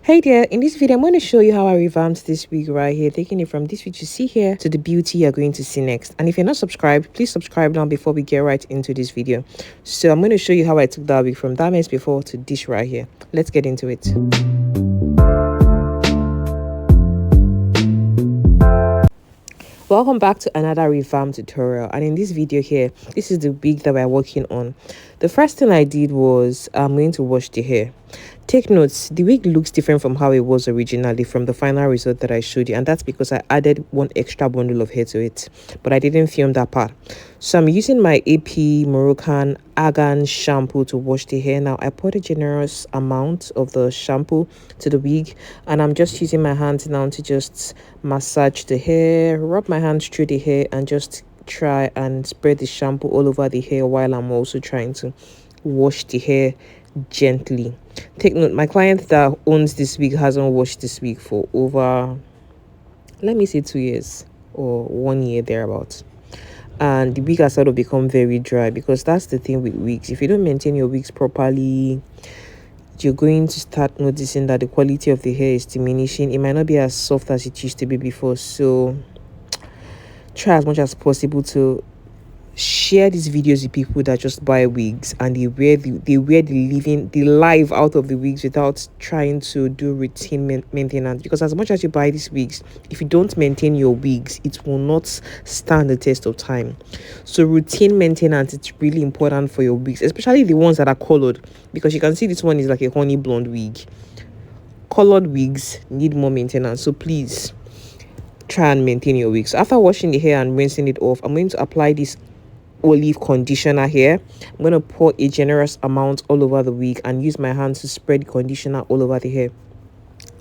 Hey there, in this video I'm going to show you how I revamped this wig right here, taking it from this which you see here to the beauty you're going to see next. And if you're not subscribed, please subscribe now before we get right into this video. So I'm going to show you how I took that wig from that mess before to this right here. Let's get into it. Welcome back to another revamp tutorial, and in this video here, this is the wig that we're working on. The first thing I did was I'm going to wash the hair. Take notes, the wig looks different from how it was originally from the final result that I showed you, and that's because I added one extra bundle of hair to it, but I didn't film that part. So I'm using my AP Moroccan Argan shampoo to wash the hair. Now I poured a generous amount of the shampoo to the wig, and I'm just using my hands now to just massage the hair, rub my hands through the hair, and just try and spread the shampoo all over the hair while I'm also trying to wash the hair gently. Take note, my client that owns this wig hasn't washed this wig for over, let me say, 2 years or 1 year thereabouts, and the wig has sort of become very dry, because that's the thing with wigs. If you don't maintain your wigs properly, you're going to start noticing that the quality of the hair is diminishing. It might not be as soft as it used to be before. So try as much as possible to share these videos with people that just buy wigs and they wear the life out of the wigs without trying to do routine maintenance. Because as much as you buy these wigs, if you don't maintain your wigs, it will not stand the test of time. So routine maintenance, it's really important for your wigs, especially the ones that are colored, because you can see this one is like a honey blonde wig. Colored wigs need more maintenance, so please try and maintain your wigs. After washing the hair and rinsing it off, I'm going to apply this olive conditioner here. I'm going to pour a generous amount all over the wig and use my hands to spread the conditioner all over the hair.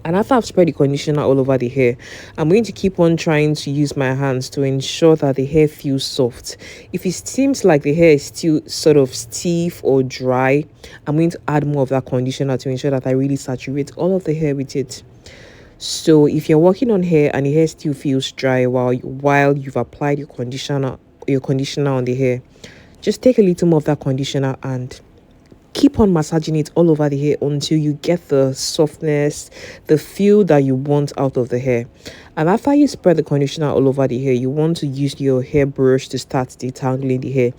And after I've spread the conditioner all over the hair, I'm going to keep on trying to use my hands to ensure that the hair feels soft. If it seems like the hair is still sort of stiff or dry, I'm going to add more of that conditioner to ensure that I really saturate all of the hair with it. So if you're working on hair and the hair still feels dry while you've applied your conditioner on the hair, just take a little more of that conditioner and keep on massaging it all over the hair until you get the softness, the feel that you want out of the hair. And after you spread the conditioner all over the hair, you want to use your hair brush to start detangling the hair.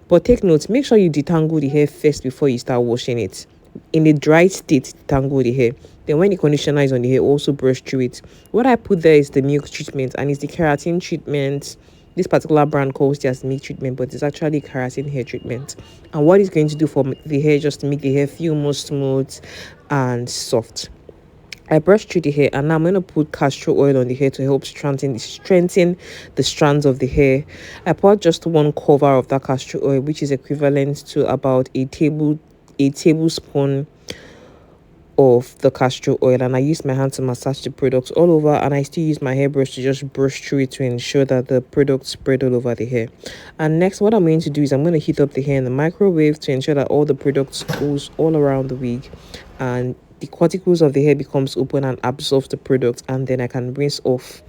But take note, make sure you detangle the hair first before you start washing it. In a dry state, detangle the hair. Then when the conditioner is on the hair, also brush through it. What I put there is the milk treatment, and it's the keratin treatment. This particular brand calls it as milk treatment, but it's actually keratin hair treatment. And what it's going to do for the hair, just to make the hair feel more smooth and soft. I brushed through the hair, and now I'm going to put castor oil on the hair to help strengthen the strands of the hair. I poured just one cover of that castor oil, which is equivalent to about a tablespoon of the castor oil, and I used my hand to massage the product all over, and I still use my hairbrush to just brush through it to ensure that the product spread all over the hair. And next, what I'm going to do is I'm going to heat up the hair in the microwave to ensure that all the product goes all around the wig and the cuticles of the hair becomes open and absorbs the product, and then I can rinse off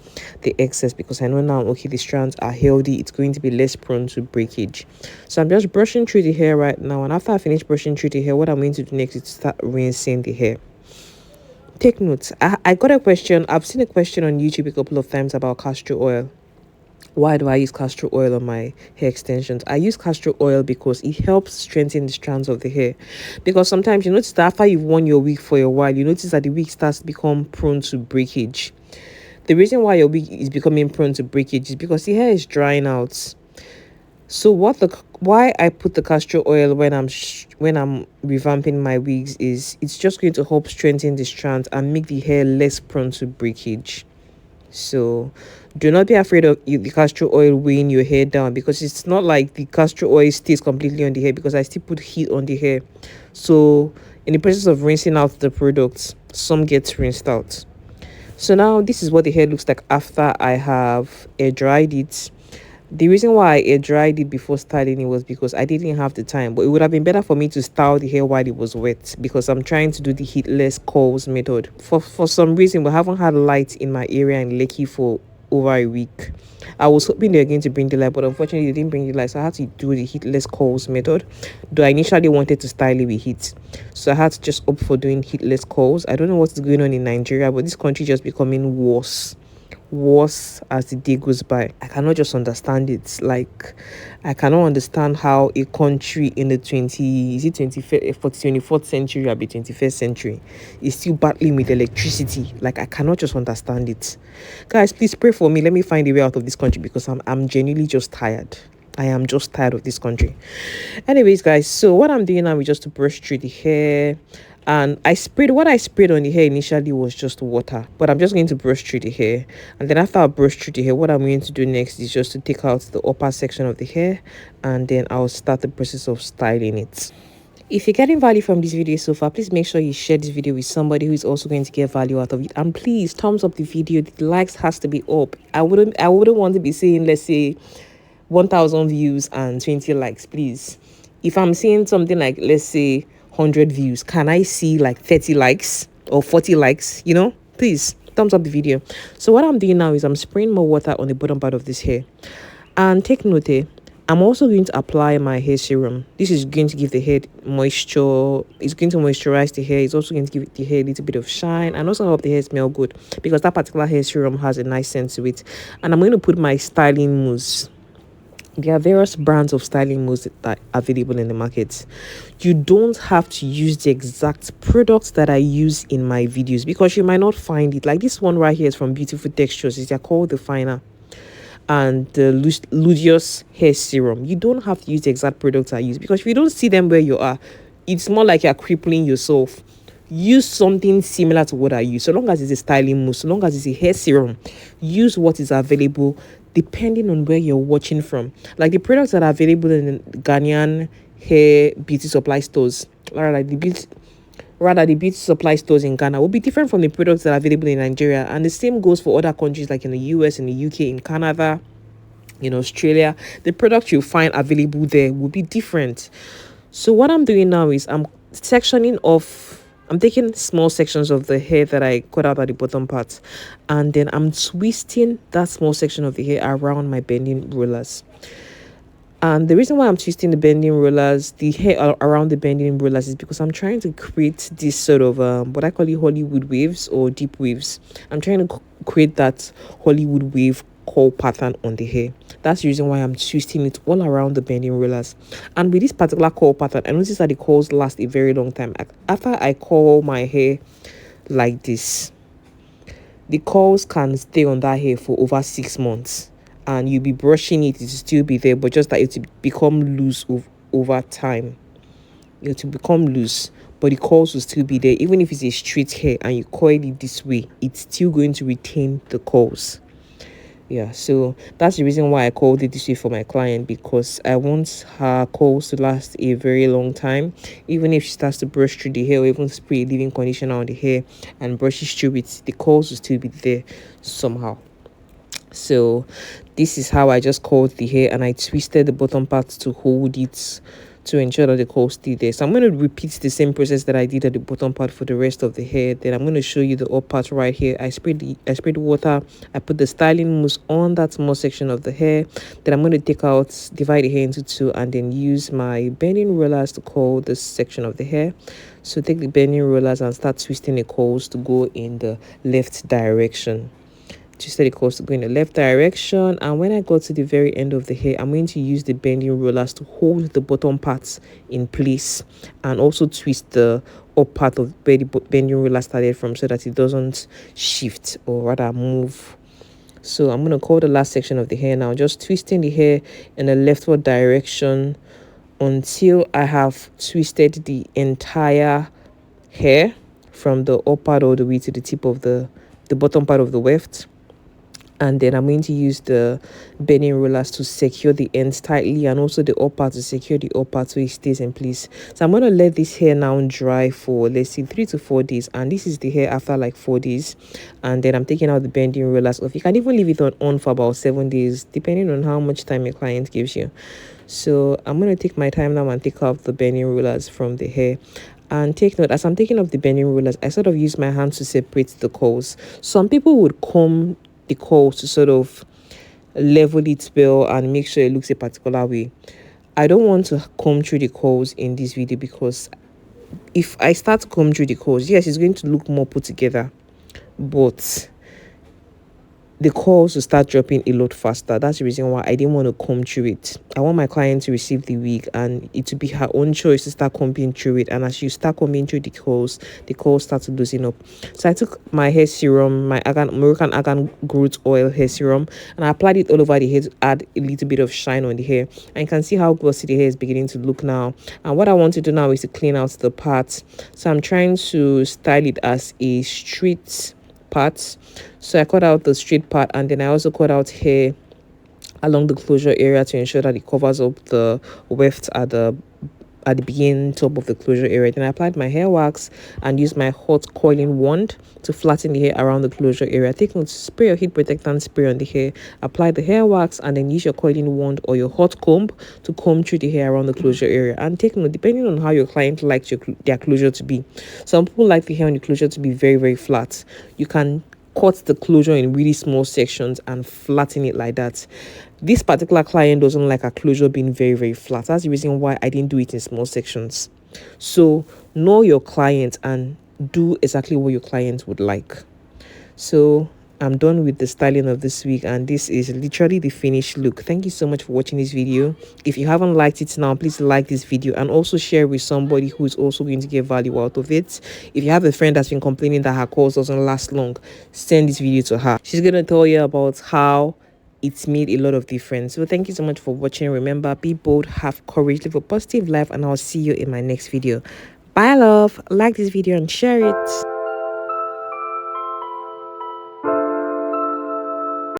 the excess, because I know now, okay, the strands are healthy, it's going to be less prone to breakage. So I'm just brushing through the hair right now, and after I finish brushing through the hair, what I'm going to do next is start rinsing the hair. Take notes, I got a question. I've seen a question on YouTube a couple of times about castor oil. Why do I use castor oil on my hair extensions? I use castor oil because it helps strengthen the strands of the hair. Because sometimes you notice that after you've worn your wig for a while, you notice that the wig starts to become prone to breakage. The reason why your wig is becoming prone to breakage is because the hair is drying out. So why I put the castor oil when I'm revamping my wigs is it's just going to help strengthen the strands and make the hair less prone to breakage. So do not be afraid of the castor oil weighing your hair down, because it's not like the castor oil stays completely on the hair, because I still put heat on the hair. So in the process of rinsing out the products, some gets rinsed out. So now this is what the hair looks like after I have air dried it. The reason why I air dried it before styling it was because I didn't have the time, but it would have been better for me to style the hair while it was wet, because I'm trying to do the heatless curls method. For some reason, we haven't had light in my area in Lekki for over a week. I was hoping they were going to bring the light, but unfortunately they didn't bring the light, so I had to do the heatless curls method. Though I initially wanted to style it with heat, so I had to just opt for doing heatless curls. I don't know what's going on in Nigeria, but this country just becoming worse as the day goes by. I cannot just understand it. Like, I cannot understand how a country in the 24th century or the 21st century is still battling with electricity. Like, I cannot just understand it. Guys, please pray for me. Let me find a way out of this country, because I'm genuinely just tired. I am just tired of this country. Anyways, guys, so what I'm doing now is just to brush through the hair. And what I sprayed on the hair initially was just water, but I'm just going to brush through the hair. And then after I brush through the hair, what I'm going to do next is just to take out the upper section of the hair, and then I'll start the process of styling it. If you're getting value from this video so far, please make sure you share this video with somebody who is also going to get value out of it. And please thumbs up the video. The likes has to be up. I wouldn't want to be saying, let's say, 1,000 views and 20 likes, please. If I'm seeing something like, let's say, 100 views, can I see like 30 likes or 40 likes? You know, please thumbs up the video. So what I'm doing now is I'm spraying more water on the bottom part of this hair. And take note, I'm also going to apply my hair serum. This is going to give the hair moisture. It's going to moisturize the hair. It's also going to give the hair a little bit of shine, and also help the hair smell good, because that particular hair serum has a nice scent to it. And I'm going to put my styling mousse. There are various brands of styling mousse that are available in the market. You don't have to use the exact products that I use in my videos, because you might not find it. Like this one right here is from Beautiful Textures. They're called the Finer and the Ludious Hair Serum. You don't have to use the exact products I use, because if you don't see them where you are, it's more like you're crippling yourself. Use something similar to what I use. So long as it's a styling mousse, so long as it's a hair serum, use what is available depending on where you're watching from. Like the products that are available in Ghanaian hair beauty supply stores, the beauty supply stores in Ghana will be different from the products that are available in Nigeria. And the same goes for other countries like in the US, in the UK, in Canada, in Australia. The products you find available there will be different. So what I'm doing now is I'm taking small sections of the hair that I cut out at the bottom part, and then I'm twisting that small section of the hair around my bending rollers. And the reason why I'm twisting the bending rollers, the hair around the bending rollers, is because I'm trying to create this sort of what I call Hollywood waves or deep waves. I'm trying to create that Hollywood wave curl pattern on the hair. That's the reason why I'm twisting it all around the bending rollers. And with this particular curl pattern, I notice that the curls last a very long time. After I curl my hair like this, the curls can stay on that hair for over 6 months, and you'll be brushing it will still be there, but just that it will become loose over time. It will become loose, but the curls will still be there. Even if it's a straight hair and you coil it this way, it's still going to retain the curls. Yeah, so that's the reason why I called it this way for my client, because I want her curls to last a very long time. Even if she starts to brush through the hair or even spray a leave-in conditioner on the hair and brushes through it, the curls will still be there somehow. So this is how I just curled the hair, and I twisted the bottom part to hold it, to ensure that the curls stay there. So I'm going to repeat the same process that I did at the bottom part for the rest of the hair. Then I'm going to show you the up part right here. I sprayed water. I put the styling mousse on that small section of the hair. Then I'm going to divide the hair into two, and then use my bending rollers to curl this section of the hair. So take the bending rollers and start twisting the curls to go in the left direction. Twisted the curls to go in the left direction, and when I go to the very end of the hair, I'm going to use the bending rollers to hold the bottom parts in place, and also twist the up part of where the bending roller started from, so that it doesn't shift or rather move. So I'm going to curl the last section of the hair now, just twisting the hair in the leftward direction until I have twisted the entire hair from the up part all the way to the tip of the bottom part of the weft. And then I'm going to use the bending rollers to secure the ends tightly, and also the up part to secure the up part so it stays in place. So I'm going to let this hair now dry for, let's see, 3 to 4 days. And this is the hair after like 4 days. And then I'm taking out the bending rollers off. You can even leave it on for about 7 days, depending on how much time your client gives you. So I'm going to take my time now and take out the bending rollers from the hair. And take note, as I'm taking off the bending rollers, I sort of use my hands to separate the curls. Some people would comb the curls to sort of level it well and make sure it looks a particular way. I don't want to comb through the curls in this video, because if I start to comb through the curls, yes, it's going to look more put together, but the calls will start dropping a lot faster. That's the reason why I didn't want to comb through it. I want my client to receive the wig and it to be her own choice to start combing through it. And as you start combing through the curls start to loosen up. So I took my hair serum, my Moroccan Argan Growth Oil hair serum, and I applied it all over the hair to add a little bit of shine on the hair. And you can see how glossy the hair is beginning to look now. And what I want to do now is to clean out the parts. So I'm trying to style it as a straight parts. So I cut out the straight part, and then I also cut out hair along the closure area to ensure that it covers up the weft at the beginning top of the closure area. Then I applied my hair wax and used my hot coiling wand to flatten the hair around the closure area. Take note, spray your heat protectant spray on the hair, apply the hair wax, and then use your coiling wand or your hot comb to comb through the hair around the closure area. And take note, depending on how your client likes their closure to be, some people like the hair on the closure to be very, very flat. You can cut the closure in really small sections and flatten it like that. This particular client doesn't like a closure being very, very flat. That's the reason why I didn't do it in small sections. So know your client and do exactly what your client would like. So I'm done with the styling of this wig, and this is literally the finished look. Thank you so much for watching this video. If you haven't liked it now, please like this video and also share with somebody who is also going to get value out of it. If you have a friend that's been complaining that her calls doesn't last long, send this video to her. She's going to tell you about how it's made a lot of difference. So thank you so much for watching. Remember, be bold, have courage, live a positive life, and I'll see you in my next video. Bye love. Like this video and share it.